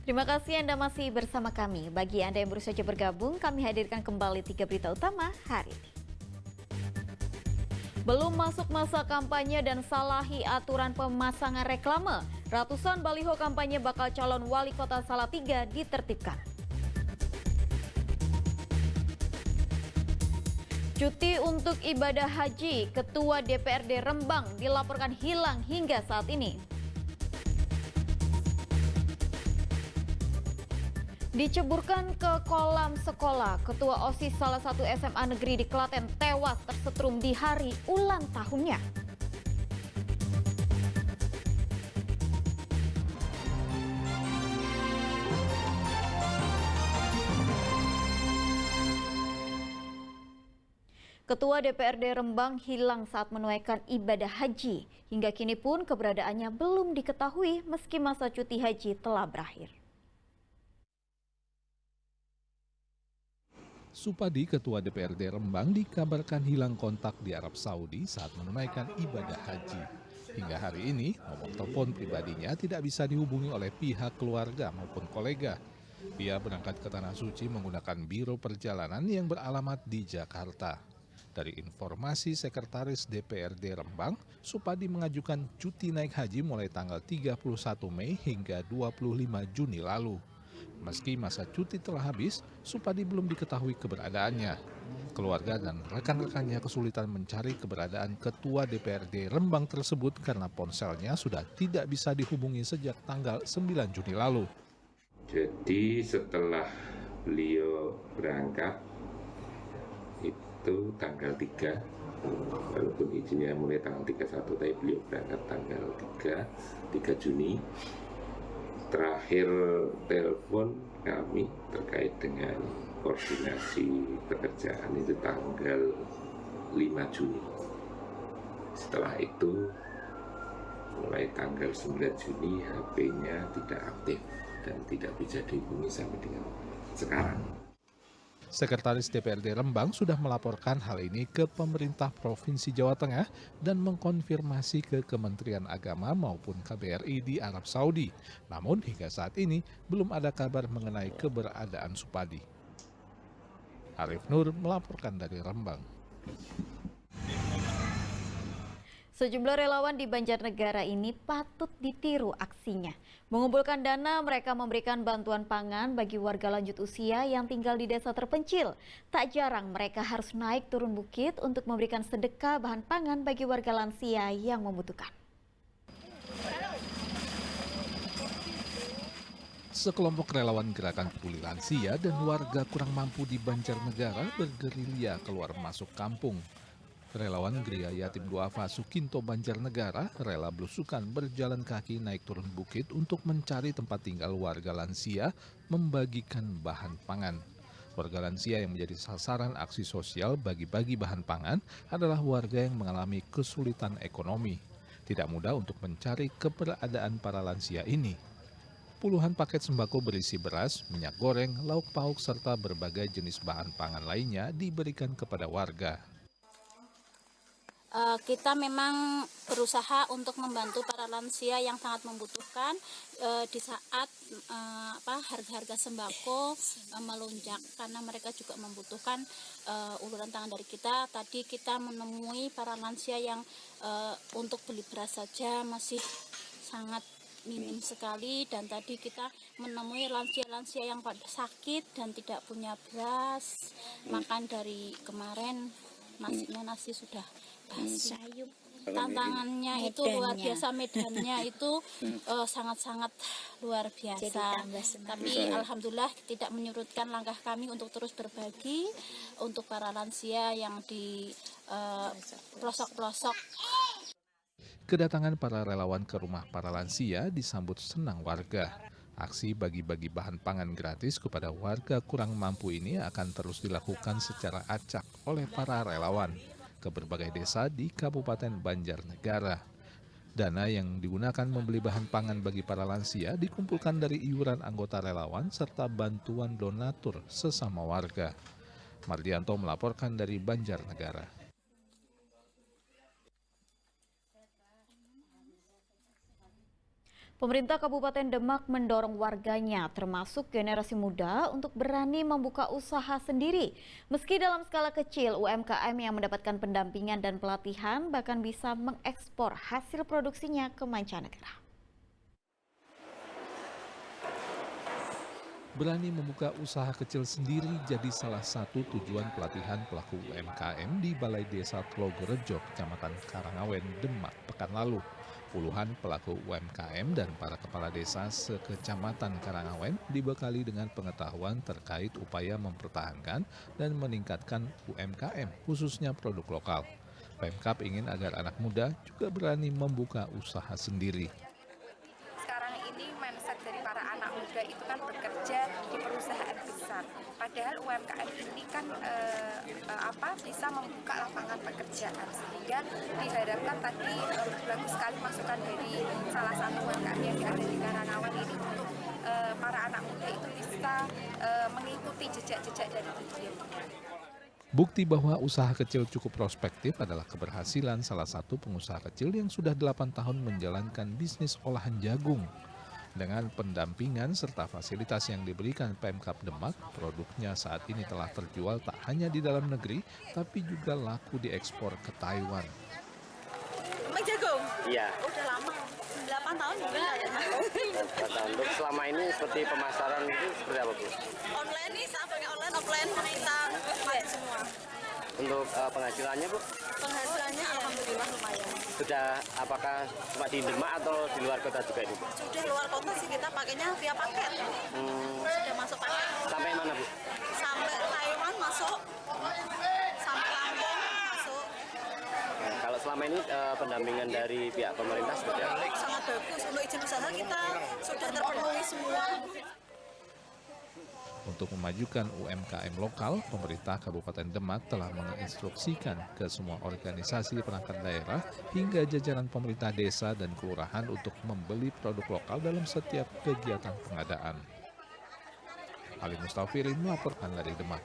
Terima kasih Anda masih bersama kami. Bagi Anda yang baru saja bergabung, kami hadirkan kembali 3 berita utama hari ini. Belum masuk masa kampanye dan salahi aturan pemasangan reklame. Ratusan baliho kampanye bakal calon wali kota Salatiga ditertibkan. Cuti untuk ibadah haji, Ketua DPRD Rembang dilaporkan hilang hingga saat ini. Diceburkan ke kolam sekolah, Ketua OSIS salah satu SMA negeri di Klaten tewas tersetrum di hari ulang tahunnya. Ketua DPRD Rembang hilang saat menunaikan ibadah haji. Hingga kini pun keberadaannya belum diketahui meski masa cuti haji telah berakhir. Supadi, Ketua DPRD Rembang, dikabarkan hilang kontak di Arab Saudi saat menunaikan ibadah haji. Hingga hari ini, nomor telepon pribadinya tidak bisa dihubungi oleh pihak keluarga maupun kolega. Dia berangkat ke Tanah Suci menggunakan biro perjalanan yang beralamat di Jakarta. Dari informasi Sekretaris DPRD Rembang, Supadi mengajukan cuti naik haji mulai tanggal 31 Mei hingga 25 Juni lalu. Meski masa cuti telah habis, Supadi belum diketahui keberadaannya. Keluarga dan rekan-rekannya kesulitan mencari keberadaan Ketua DPRD Rembang tersebut karena ponselnya sudah tidak bisa dihubungi sejak tanggal 9 Juni lalu. Jadi setelah beliau berangkat, itu tanggal 3, walaupun izinnya mulai tanggal 31, tapi beliau berangkat tanggal 3 Juni. Terakhir telepon kami terkait dengan koordinasi pekerjaan itu tanggal 5 Juni. Setelah itu, mulai tanggal 9 Juni HP-nya tidak aktif dan tidak bisa dihubungi sampai dengan sekarang. Sekretaris DPRD Rembang sudah melaporkan hal ini ke pemerintah Provinsi Jawa Tengah dan mengkonfirmasi ke Kementerian Agama maupun KBRI di Arab Saudi. Namun hingga saat ini belum ada kabar mengenai keberadaan Supadi. Arif Nur melaporkan dari Rembang. Sejumlah relawan di Banjarnegara ini patut ditiru aksinya. Mengumpulkan dana, mereka memberikan bantuan pangan bagi warga lanjut usia yang tinggal di desa terpencil. Tak jarang mereka harus naik turun bukit untuk memberikan sedekah bahan pangan bagi warga lansia yang membutuhkan. Sekelompok relawan Gerakan Peduli Lansia dan warga kurang mampu di Banjarnegara bergerilya keluar masuk kampung. Relawan Geria Yatim Duafa Sukinto Banjarnegara rela belusukan berjalan kaki naik turun bukit untuk mencari tempat tinggal warga lansia membagikan bahan pangan. Warga lansia yang menjadi sasaran aksi sosial bagi-bagi bahan pangan adalah warga yang mengalami kesulitan ekonomi. Tidak mudah untuk mencari keberadaan para lansia ini. Puluhan paket sembako berisi beras, minyak goreng, lauk pauk, serta berbagai jenis bahan pangan lainnya diberikan kepada warga. Kita memang berusaha untuk membantu para lansia yang sangat membutuhkan di saat harga-harga sembako melonjak, karena mereka juga membutuhkan uluran tangan dari kita. Tadi kita menemui para lansia yang untuk beli beras saja masih sangat minim sekali, dan tadi kita menemui lansia-lansia yang pada sakit dan tidak punya beras, makan dari kemarin nasi sudah sayup. Tantangannya itu luar biasa, medannya itu sangat-sangat luar biasa. Tapi alhamdulillah tidak menyurutkan langkah kami untuk terus berbagi untuk para lansia yang di pelosok-pelosok. Kedatangan para relawan ke rumah para lansia disambut senang warga. Aksi bagi-bagi bahan pangan gratis kepada warga kurang mampu ini akan terus dilakukan secara acak oleh para relawan ke berbagai desa di Kabupaten Banjarnegara. Dana yang digunakan membeli bahan pangan bagi para lansia dikumpulkan dari iuran anggota relawan serta bantuan donatur sesama warga. Mardianto melaporkan dari Banjarnegara. Pemerintah Kabupaten Demak mendorong warganya, termasuk generasi muda, untuk berani membuka usaha sendiri. Meski dalam skala kecil, UMKM yang mendapatkan pendampingan dan pelatihan bahkan bisa mengekspor hasil produksinya ke mancanegara. Berani membuka usaha kecil sendiri jadi salah satu tujuan pelatihan pelaku UMKM di Balai Desa Tlogorejo, Kecamatan Karangawen, Demak, pekan lalu. Puluhan pelaku UMKM dan para kepala desa sekecamatan Karangawen dibekali dengan pengetahuan terkait upaya mempertahankan dan meningkatkan UMKM, khususnya produk lokal. Pemkab ingin agar anak muda juga berani membuka usaha sendiri. Sekarang ini mindset dari para anak muda itu kan bekerja di perusahaan besar. Padahal UMKM ini kan bisa membuka lapangan pekerjaan, sehingga diharapkan tadi bagus sekali masukan dari salah satu UMKM yang ada di Karangawen ini untuk para anak muda itu bisa mengikuti jejak-jejak dari beliau. Bukti bahwa usaha kecil cukup prospektif adalah keberhasilan salah satu pengusaha kecil yang sudah 8 tahun menjalankan bisnis olahan jagung. Dengan pendampingan serta fasilitas yang diberikan Pemkab Demak, produknya saat ini telah terjual tak hanya di dalam negeri, tapi juga laku diekspor ke Taiwan. Emang jagung? Iya. Udah lama, 8 tahun juga kayaknya. Untuk selama ini seperti pemasaran itu seperti apa, Bu? Online nih, saya pakai online, offline, kita pakai semua. Untuk penghasilannya, Bu? Penghasilannya alhamdulillah lumayan. Sudah apakah cuma di Demak atau di luar kota juga ini, Bu? Sudah luar kota sih, kita pakainya via paket. Sudah masuk paket. Sampai mana, Bu? Sampai Taiwan masuk, sampai Lampung masuk. Kalau selama ini pendampingan dari pihak pemerintah seperti apa? Sangat bagus, untuk izin usaha kita sudah terpenuhi semua. Untuk memajukan UMKM lokal, pemerintah Kabupaten Demak telah menginstruksikan ke semua organisasi perangkat daerah hingga jajaran pemerintah desa dan kelurahan untuk membeli produk lokal dalam setiap kegiatan pengadaan. Ali Mustafirin melaporkan dari Demak.